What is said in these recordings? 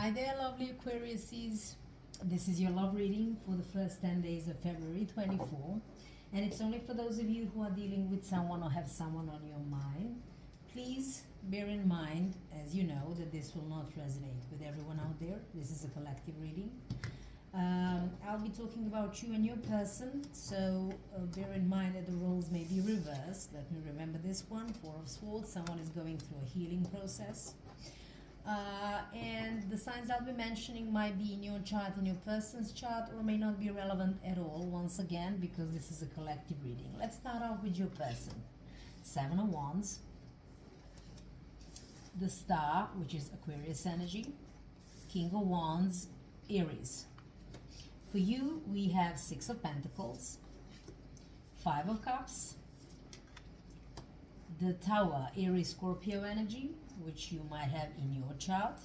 Hi there, lovely Aquariuses. This is your love reading for the first 10 days of February 24. And it's only for those of you who are dealing with someone or have someone on your mind. Please bear in mind, as you know, that this will not resonate with everyone out there. This is a collective reading. I'll be talking about you and your person, so bear in mind that the roles may be reversed. Let me remember this one. Four of Swords, someone is going through a healing process. And the signs I'll be mentioning might be in your chart, in your person's chart, or may not be relevant at all, once again, because this is a collective reading. Let's start off with your person. Seven of Wands, the Star, which is Aquarius energy, King of Wands, Aries. For you, we have Six of Pentacles, Five of Cups, the Tower, Aries Scorpio energy, which you might have in your chart.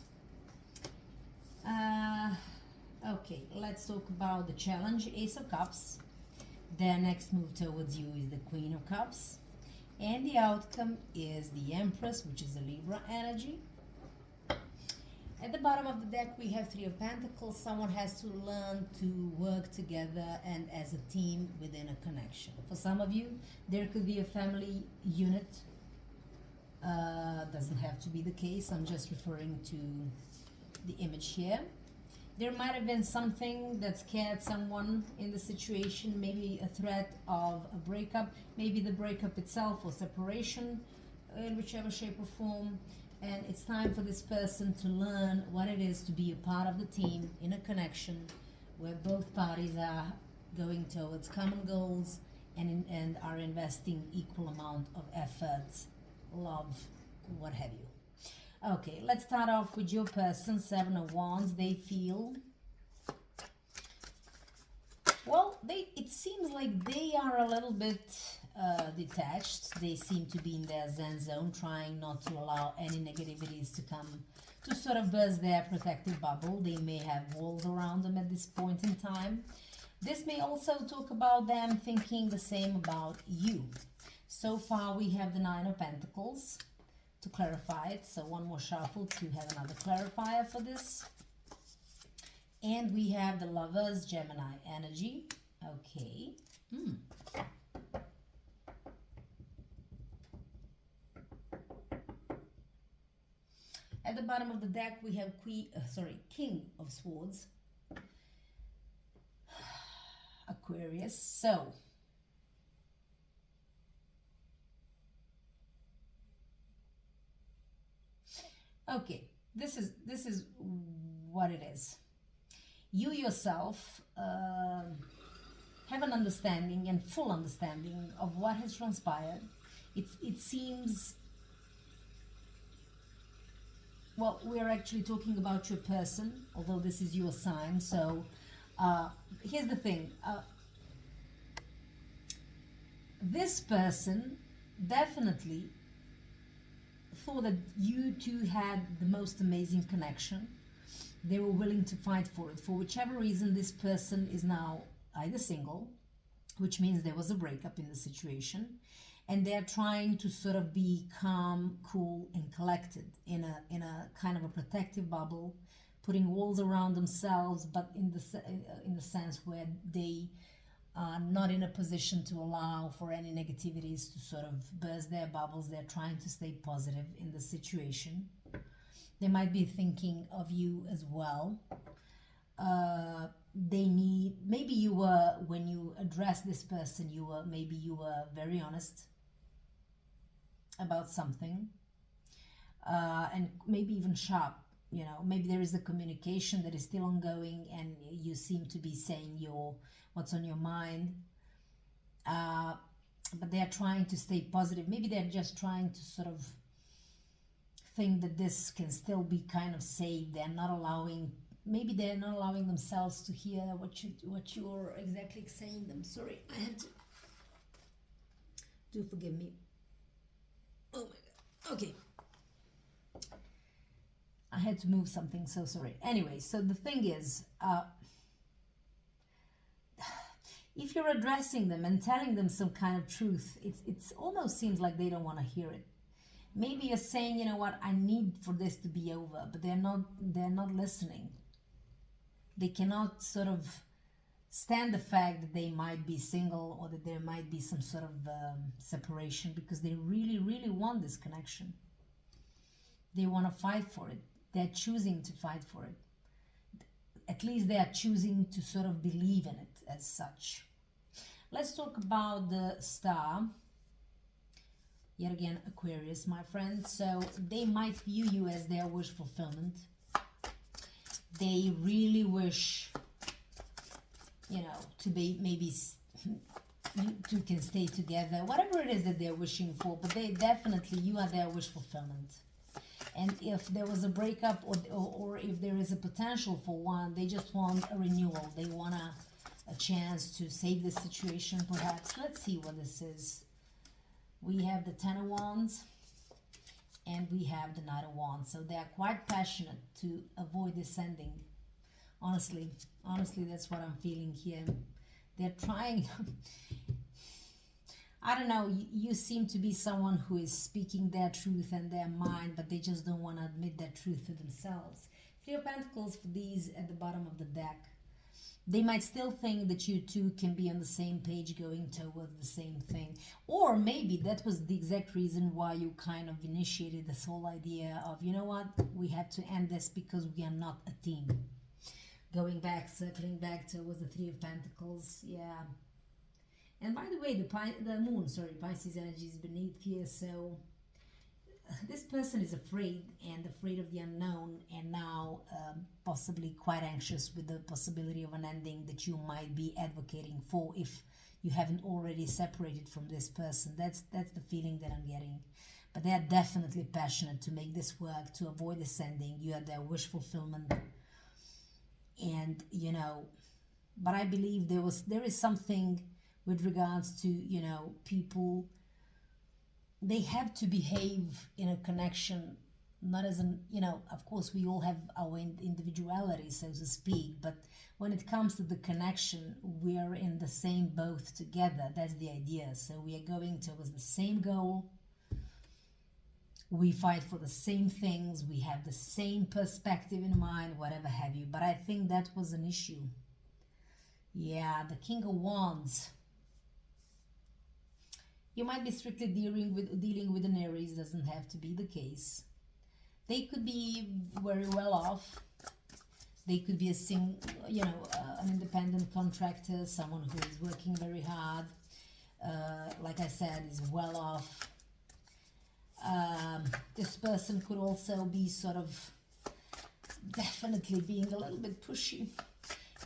Okay, let's talk about the challenge, Ace of Cups. Their next move towards you is the Queen of Cups. And the outcome is the Empress, which is a Libra energy. At the bottom of the deck, we have Three of Pentacles. Someone has to learn to work together and as a team within a connection. For some of you, there could be a family unit. Doesn't have to be the case. I'm just referring to the image here. There might have been something that scared someone in the situation, maybe a threat of a breakup, maybe the breakup itself or separation in whichever shape or form. And it's time for this person to learn what it is to be a part of the team in a connection where both parties are going towards common goals and are investing equal amount of efforts, love, what have you. Okay, let's start off with your person, Seven of Wands. They feel, well, it seems like they are a little bit detached. They seem to be in their Zen zone, trying not to allow any negativities to come to sort of burst their protective bubble. They may have walls around them at this point in time. This may also talk about them thinking the same about you. So far we have the Nine of Pentacles to clarify it. So one more shuffle to have another clarifier for this. And we have the Lovers, Gemini energy. Okay. At the bottom of the deck, we have King of Swords, Aquarius. So, okay, this is what it is. You yourself have an understanding and full understanding of what has transpired. It seems. Well, we're actually talking about your person, although this is your sign. So here's the thing. This person definitely thought that you two had the most amazing connection. They were willing to fight for it. For whichever reason, this person is now either single, which means there was a breakup in the situation, and they're trying to sort of be calm, cool, and collected in a kind of a protective bubble, putting walls around themselves, but in the sense where they are not in a position to allow for any negativities to sort of burst their bubbles. They're trying to stay positive in the situation. They might be thinking of you as well. Maybe you were, when you addressed this person, maybe you were very honest about something, and maybe even sharp. You know, maybe there is a communication that is still ongoing, and you seem to be saying what's on your mind. But they are trying to stay positive. Maybe they're just trying to sort of think that this can still be kind of saved. Maybe they're not allowing themselves to hear what you're exactly saying them. Sorry, I have to. Do forgive me. Oh my God. Okay. I had to move something, so sorry. Anyway, so the thing is, if you're addressing them and telling them some kind of truth, it almost seems like they don't want to hear it. Maybe you're saying, you know what, I need for this to be over, but they're not listening. They cannot sort of stand the fact that they might be single or that there might be some sort of separation, because they really, really want this connection. They want to fight for it. They're choosing to fight for it. At least they are choosing to sort of believe in it as such. Let's talk about the star. Yet again, Aquarius, my friend. So they might view you as their wish fulfillment. They really wish, you know, to be, maybe you two can stay together, whatever it is that they're wishing for, but they definitely, you are their wish fulfillment. And if there was a breakup, or if there is a potential for one, they just want a renewal. They want a chance to save the situation, perhaps. Let's see what this is. We have the Ten of Wands, and we have the Knight of Wands. So they are quite passionate to avoid this ending. Honestly, that's what I'm feeling here. They're trying. I don't know, you seem to be someone who is speaking their truth and their mind, but they just don't want to admit that truth to themselves. Three of Pentacles for these at the bottom of the deck. They might still think that you two can be on the same page, going towards the same thing. Or maybe that was the exact reason why you kind of initiated this whole idea of, you know what, we have to end this because we are not a team. Going back, circling back towards the Three of Pentacles, yeah. And by the way, the moon, Pisces energy is beneath here, so this person is afraid of the unknown, and now possibly quite anxious with the possibility of an ending that you might be advocating for if you haven't already separated from this person. That's the feeling that I'm getting. But they are definitely passionate to make this work, to avoid this ending. You are their wish fulfillment. And, you know, but I believe there is something with regards to, you know, people, they have to behave in a connection, not as an, you know, of course we all have our individuality, so to speak, but when it comes to the connection, we are in the same boat together. That's the idea. So we are going towards the same goal. We fight for the same things. We have the same perspective in mind, whatever have you. But I think that was an issue. Yeah, the King of Wands. You might be strictly dealing with an Aries. Doesn't have to be the case. They could be very well off. They could be an independent contractor, someone who is working very hard. Like I said, is well off. This person could also be sort of definitely being a little bit pushy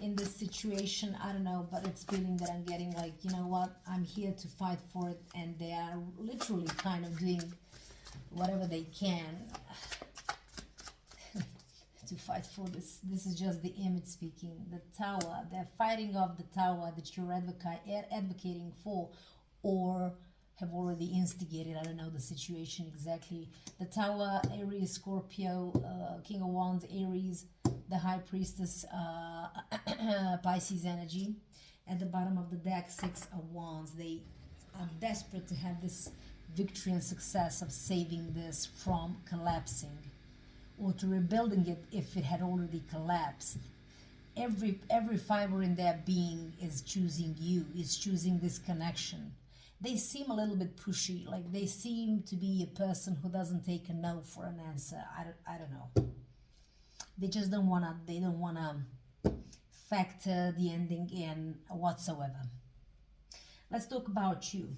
in this situation. I don't know, but it's feeling that I'm getting like, you know what, I'm here to fight for it, and they are literally kind of doing whatever they can to fight for this. This is just the image speaking. The Tower, they're fighting off the Tower that you're advocating for, or have already instigated. I don't know the situation exactly. The Tower, Aries, Scorpio, King of Wands, Aries, the High Priestess, Pisces energy. At the bottom of the deck, Six of Wands. They are desperate to have this victory and success of saving this from collapsing, or to rebuilding it if it had already collapsed. Every fiber in their being is choosing you, is choosing this connection. They seem a little bit pushy, like they seem to be a person who doesn't take a no for an answer. I don't know. They just don't wanna factor the ending in whatsoever. Let's talk about you.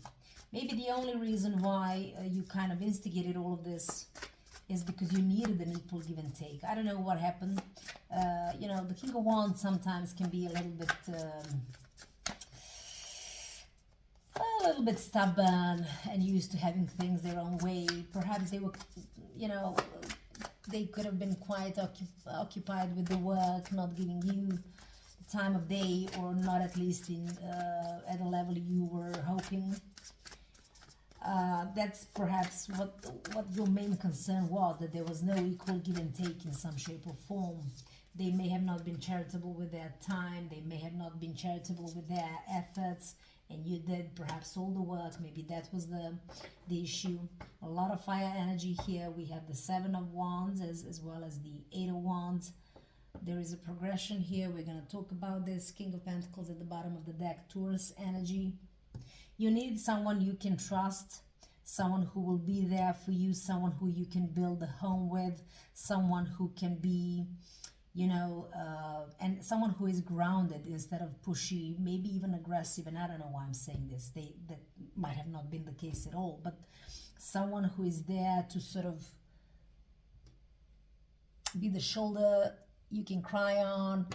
Maybe the only reason why you kind of instigated all of this is because you needed an equal give and take. I don't know what happened. The King of Wands sometimes can be a little bit stubborn and used to having things their own way. Perhaps they were, they could have been quite occupied with the work, not giving you the time of day, or not at least at a level you were hoping. That's perhaps what your main concern was, that there was no equal give and take in some shape or form. They may have not been charitable with their time, they may have not been charitable with their efforts, and you did perhaps all the work. Maybe that was the issue. A lot of fire energy here. We have the Seven of Wands as well as the Eight of Wands. There is a progression here. We're going to talk about this. King of Pentacles at the bottom of the deck, Taurus energy. You need someone you can trust, someone who will be there for you, someone who you can build a home with, someone who can be, you know, and someone who is grounded instead of pushy, maybe even aggressive. And I don't know why I'm saying this. That might have not been the case at all, but someone who is there to sort of be the shoulder you can cry on,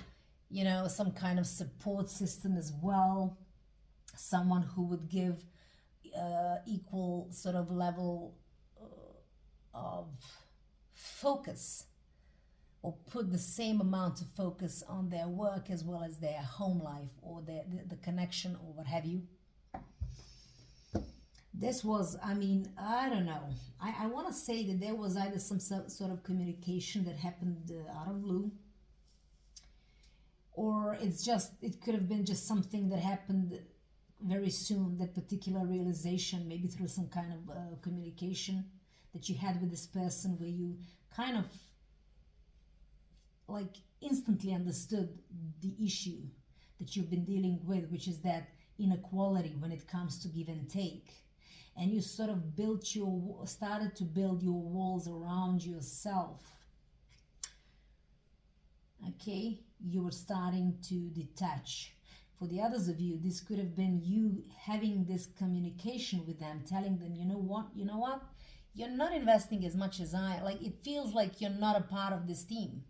you know, some kind of support system as well. Someone who would give equal sort of level of focus, or put the same amount of focus on their work as well as their home life, or the connection, or what have you. This was, I mean, I don't know. I want to say that there was either some sort of communication that happened out of blue, or it could have been just something that happened very soon, that particular realization, maybe through some kind of communication that you had with this person, where you kind of like instantly understood the issue that you've been dealing with, which is that inequality when it comes to give and take. And you sort of started to build your walls around yourself. Okay, you were starting to detach. For the others of you, this could have been you having this communication with them, telling them, you know what, you're not investing as much as it feels like you're not a part of this team.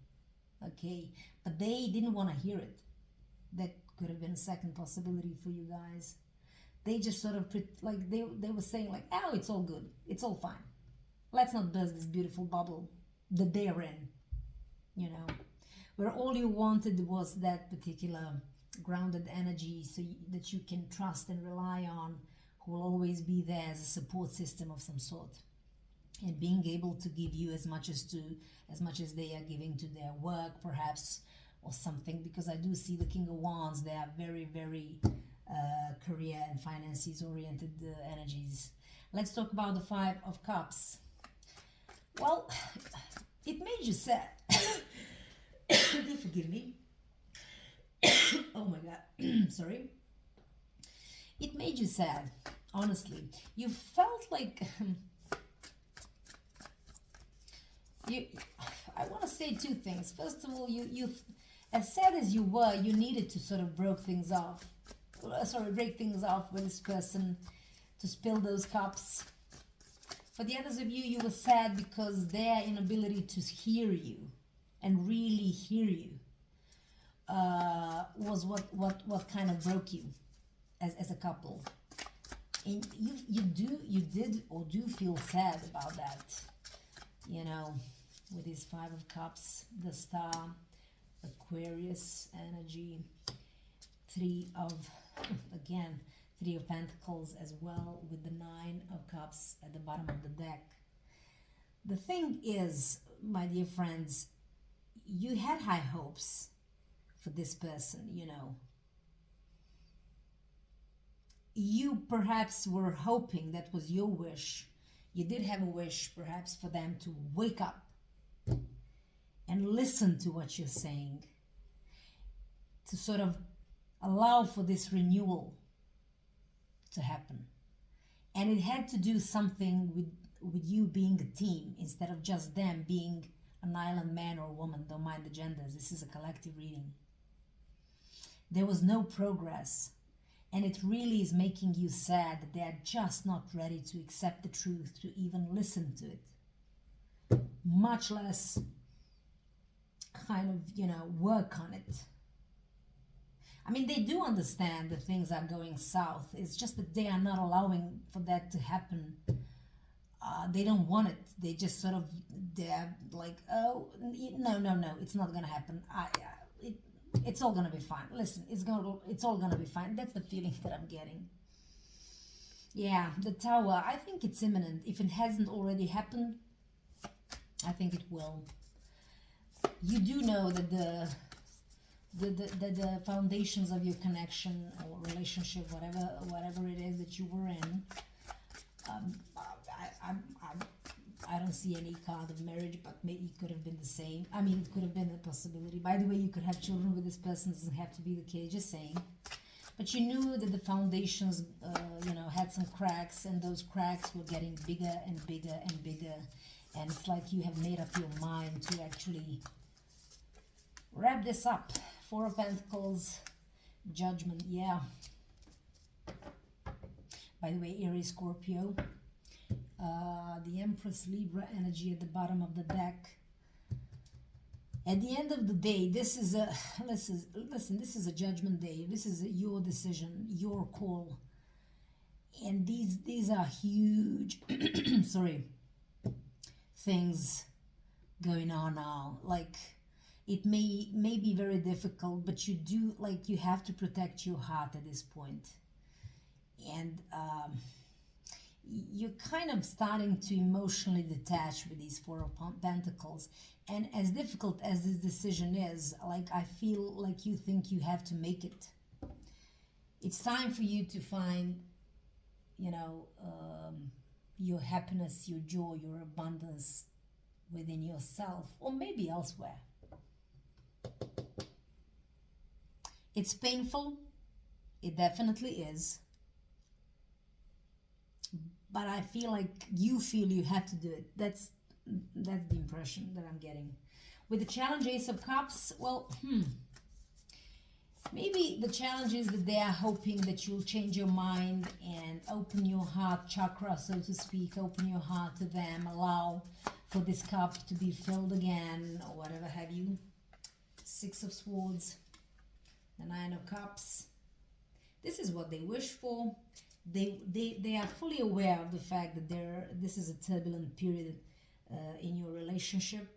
Okay, but they didn't want to hear it. That could have been a second possibility for you guys. They just sort of they were saying like, oh, it's all good, it's all fine, let's not burst this beautiful bubble that they're in, you know, where all you wanted was that particular grounded energy, so that you can trust and rely on, who will always be there as a support system of some sort, and being able to give you as much as they are giving to their work, perhaps, or something. Because I do see the King of Wands. They are very, very career and finances oriented energies. Let's talk about the Five of Cups. Well, it made you sad. Do forgive me. Oh my God. Sorry. It made you sad, honestly. You felt like I want to say two things. First of all, you as sad as you were, you needed to sort of break things off with this person, to spill those cups. For the others of you, you were sad because their inability to hear you and really hear you was what kind of broke you as a couple. And you did or do feel sad about that, you know, with these Five of Cups, the Star, Aquarius energy, Three of Pentacles as well, with the Nine of Cups at the bottom of the deck. The thing is, my dear friends, you had high hopes for this person, you know. You perhaps were hoping, that was your wish. You did have a wish perhaps for them to wake up and listen to what you're saying, to sort of allow for this renewal to happen. And it had to do something with you being a team instead of just them being an island man or woman. Don't mind the genders. This is a collective reading. There was no progress. And it really is making you sad that they're just not ready to accept the truth, to even listen to it. Much less kind of, you know, work on it. I mean, they do understand that things are going south. It's just that they are not allowing for that to happen. They don't want it. They just sort of, they're like, oh, no, it's not going to happen. It's all going to be fine. Listen, it's all going to be fine. That's the feeling that I'm getting. Yeah, the Tower, I think it's imminent. If it hasn't already happened, I think it will. You do know that the the foundations of your connection or relationship, whatever it is that you were in. I don't see any card of marriage, but maybe it could have been the same. I mean, it could have been a possibility. By the way, you could have children with this person. It doesn't have to be the case, just saying. But you knew that the foundations, had some cracks, and those cracks were getting bigger and bigger and bigger. And it's like you have made up your mind to actually wrap this up. Four of Pentacles, Judgment, yeah. By the way, Aries, Scorpio. The Empress, Libra energy at the bottom of the deck. At the end of the day, this is a listen, this is a judgment day. This is your decision, your call. And these are huge sorry, things going on now. Like, it may be very difficult, but you have to protect your heart at this point. And you're kind of starting to emotionally detach with these Four of Pentacles. And as difficult as this decision is, like, I feel like you think you have to make it. It's time for you to find, your happiness, your joy, your abundance within yourself, or maybe elsewhere. It's painful. It definitely is. But I feel like you feel you have to do it. That's the impression that I'm getting. With the challenge, Ace of Cups, well, maybe the challenge is that they are hoping that you'll change your mind and open your heart chakra, so to speak, open your heart to them, allow for this cup to be filled again, or whatever have you. Six of Swords, the Nine of Cups. This is what they wish for. They are fully aware of the fact that this is a turbulent period in your relationship,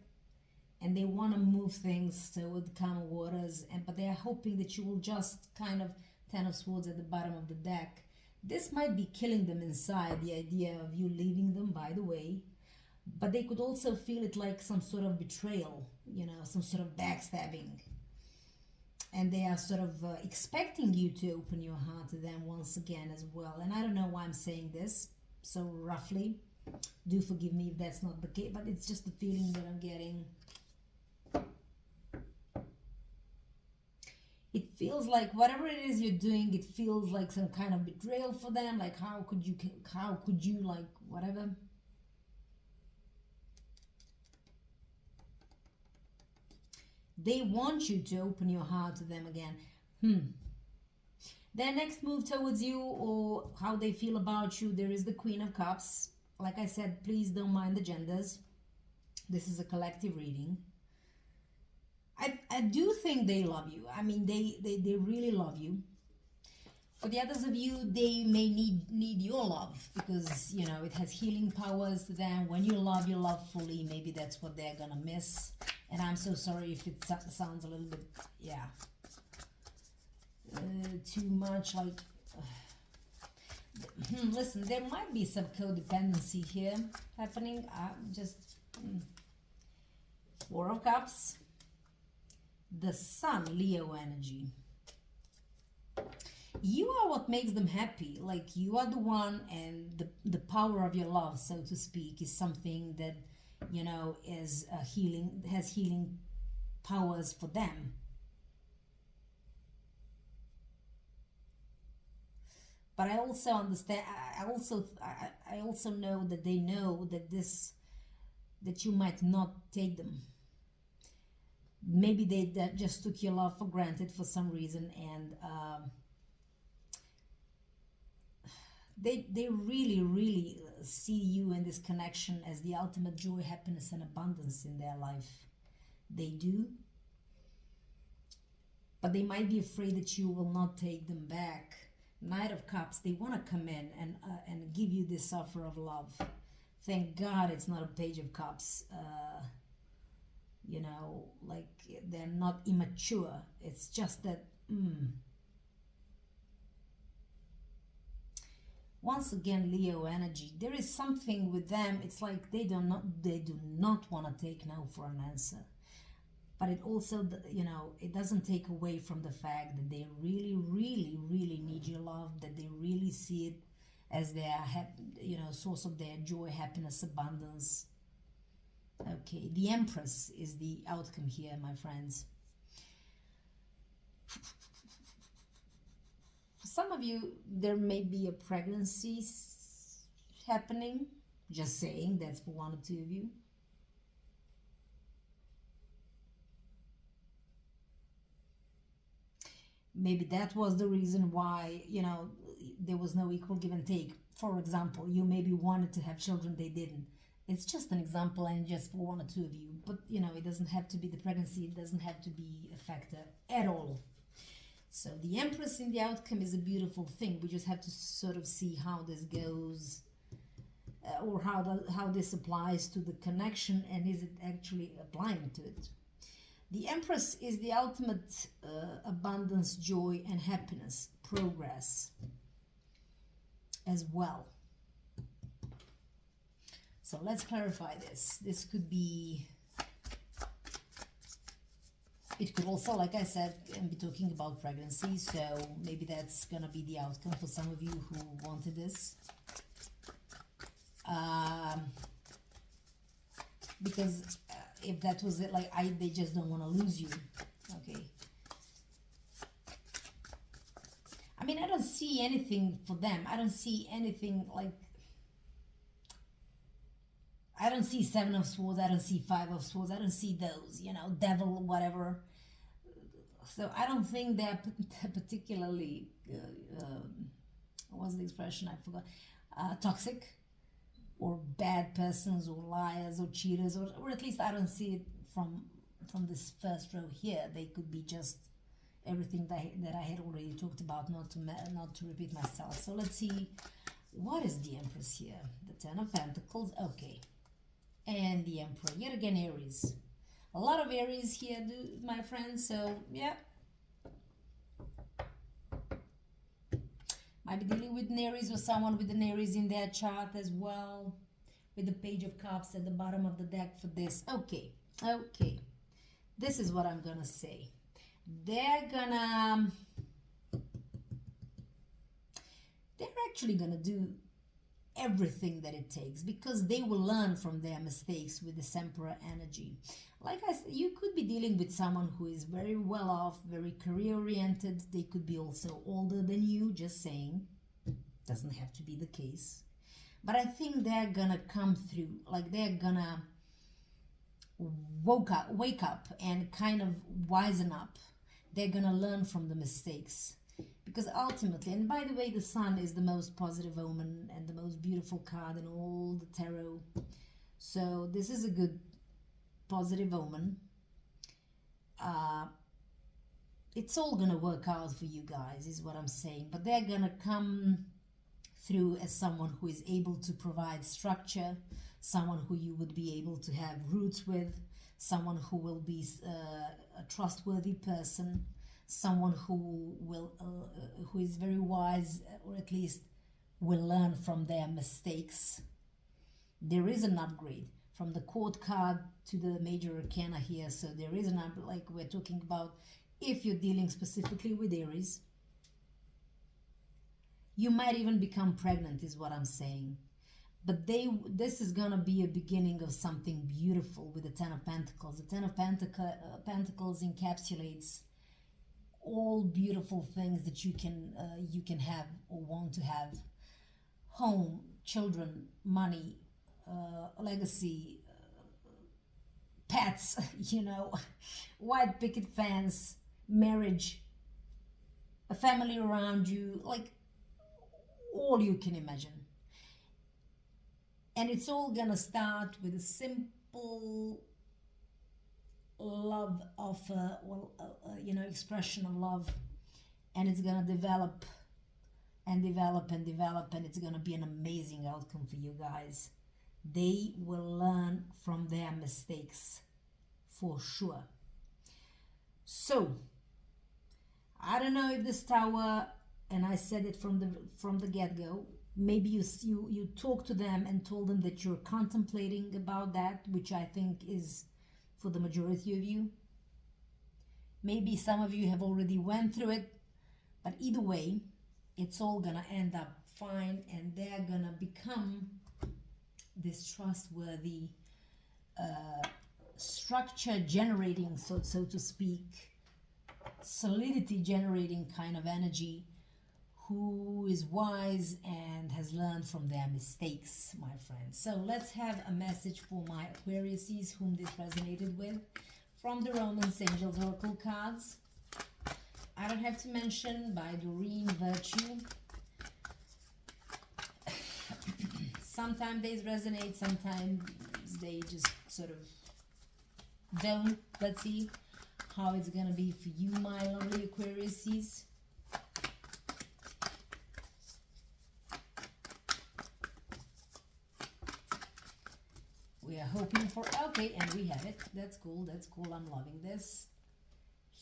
and they want to move things toward calmer waters, but they are hoping that you will just kind of, Ten of Swords at the bottom of the deck. This might be killing them inside, the idea of you leaving them, by the way, but they could also feel it like some sort of betrayal, some sort of backstabbing. And they are sort of expecting you to open your heart to them once again as well. And I don't know why I'm saying this so roughly. Do forgive me if that's not the case, but it's just the feeling that I'm getting. It feels like whatever it is you're doing, it feels like some kind of betrayal for them. Like, how could you, like, whatever. They want you to open your heart to them again. Their next move towards you, or how they feel about you, there is the Queen of Cups. Like I said, please don't mind the genders. This is a collective reading. I do think they love you. I mean, they really love you. For the others of you, they may need your love, because, it has healing powers to them. When you love fully, maybe that's what they're gonna miss. And I'm so sorry if it sounds a little bit, too much like... listen, there might be some codependency here happening. Four of Cups. The Sun, Leo energy. You are what makes them happy. Like, you are the one, and the power of your love, so to speak, is something that, is has healing powers for them. But I also understand, I also know that they know that you might not take them. Maybe they just took your love for granted for some reason, and they really see you in this connection as the ultimate joy, happiness, and abundance in their life. They do. But they might be afraid that you will not take them back. Knight of Cups, they want to come in and give you this offer of love. Thank God it's not a Page of Cups. Like, they're not immature. It's just that once again, Leo energy, there is something with them. It's like they do not want to take no for an answer. but it also, you know, it doesn't take away from the fact that they really, really, really need your love, that they really see it as their, you know, source of their joy, happiness, abundance. Okay, the Empress is the outcome here, my friends. For some of you, there may be a pregnancy happening. Just saying, that's for one or two of you. Maybe that was the reason why, you know, there was no equal give and take. For example, you maybe wanted to have children, they didn't. It's just an example and just for one or two of you. But, you know, it doesn't have to be the pregnancy. It doesn't have to be a factor at all. So the Empress in the outcome is a beautiful thing. We just have to sort of see how this goes, or how this applies to the connection, and is it actually applying to it. The Empress is the ultimate abundance, joy, and happiness, progress as well. So let's clarify this. This could be, it could also, like I said, be talking about pregnancy. So maybe that's going to be the outcome for some of you who wanted this. Because if that was it, like they just don't want to lose you. Okay. I mean, I don't see anything for them. I don't see anything like, I don't see Seven of Swords. I don't see Five of Swords. I don't see those, you know, devil, whatever. So I don't think they're particularly, what was the expression? I forgot. Toxic, or bad persons, or liars, or cheaters, or at least I don't see it from this first row here. They could be just everything that I had already talked about, not to repeat myself. So let's see, what is the Empress here? The Ten of Pentacles, okay, and the Emperor, yet again Aries. A lot of Aries here, my friends, so yeah. Might be dealing with an Aries or someone with an Aries in their chart as well, with the Page of Cups at the bottom of the deck for this. Okay, okay. This is what I'm gonna say. They're actually gonna do everything that it takes, because they will learn from their mistakes with this Emperor energy. Like I said, you could be dealing with someone who is very well off, very career oriented. They could be also older than you, just saying. Doesn't have to be the case. But I think they're gonna come through, like they're gonna wake up and kind of wisen up. They're gonna learn from the mistakes. Because ultimately, and by the way, the Sun is the most positive omen and the most beautiful card in all the tarot. So this is a good positive omen. It's all gonna work out for you guys, is what I'm saying. But they're gonna come through as someone who is able to provide structure, someone who you would be able to have roots with, someone who will be a trustworthy person, someone who will who is very wise, or at least will learn from their mistakes. There is an upgrade from the Court card to the Major Arcana here, so there is an upgrade, like we're talking about. If you're dealing specifically with Aries, you might even become pregnant, is what I'm saying. But this is gonna be a beginning of something beautiful with the Ten of Pentacles. The Ten of Pentacles encapsulates all beautiful things that you can have or want to have: home, children, money, legacy, pets, you know, white picket fence, marriage, a family around you, like all you can imagine. And it's all gonna start with a simple love offer, you know, expression of love, and it's gonna develop and develop and develop, and it's gonna be an amazing outcome for you guys. They will learn from their mistakes for sure. So I don't know if this Tower, and I said it from the get-go, maybe you talked to them and told them that you're contemplating about that, which I think is for the majority of you. Maybe some of you have already went through it, but either way, it's all gonna end up fine, and they're gonna become this trustworthy, structure generating, so to speak, solidity generating kind of energy, who is wise and has learned from their mistakes, my friends. So let's have a message for my Aquariuses whom this resonated with from the Romance Angels Oracle cards. I don't have to mention, by Doreen Virtue. Sometimes they resonate, sometimes they just sort of don't. Let's see how it's gonna be for you, my lovely Aquariuses. We are hoping for, okay, and we have it. That's cool, that's cool. I'm loving this.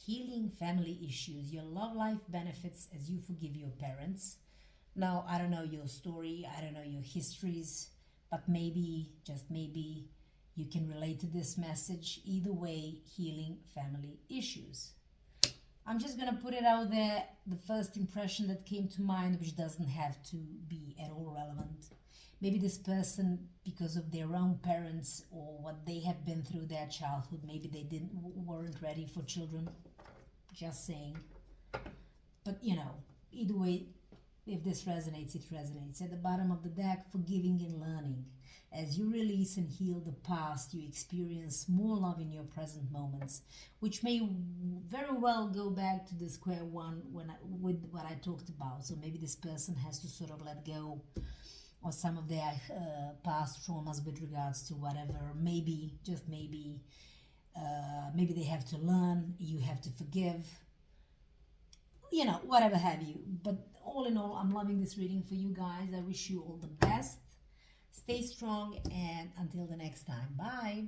Healing family issues. Your love life benefits as you forgive your parents. Now, I don't know your story, I don't know your histories, but maybe, just maybe, you can relate to this message. Either way, healing family issues. I'm just gonna put it out there, the first impression that came to mind, which doesn't have to be at all relevant. Maybe this person, because of their own parents or what they have been through their childhood, maybe they weren't ready for children. Just saying. But you know, either way, if this resonates, it resonates. At the bottom of the deck, forgiving and learning. As you release and heal the past, you experience more love in your present moments, which may very well go back to the square one with what I talked about. So maybe this person has to sort of let go of some of their past traumas with regards to whatever. Maybe, just maybe, maybe they have to learn, you have to forgive, you know, whatever have you. But all in all, I'm loving this reading for you guys. I wish you all the best. Stay strong, and until the next time, bye.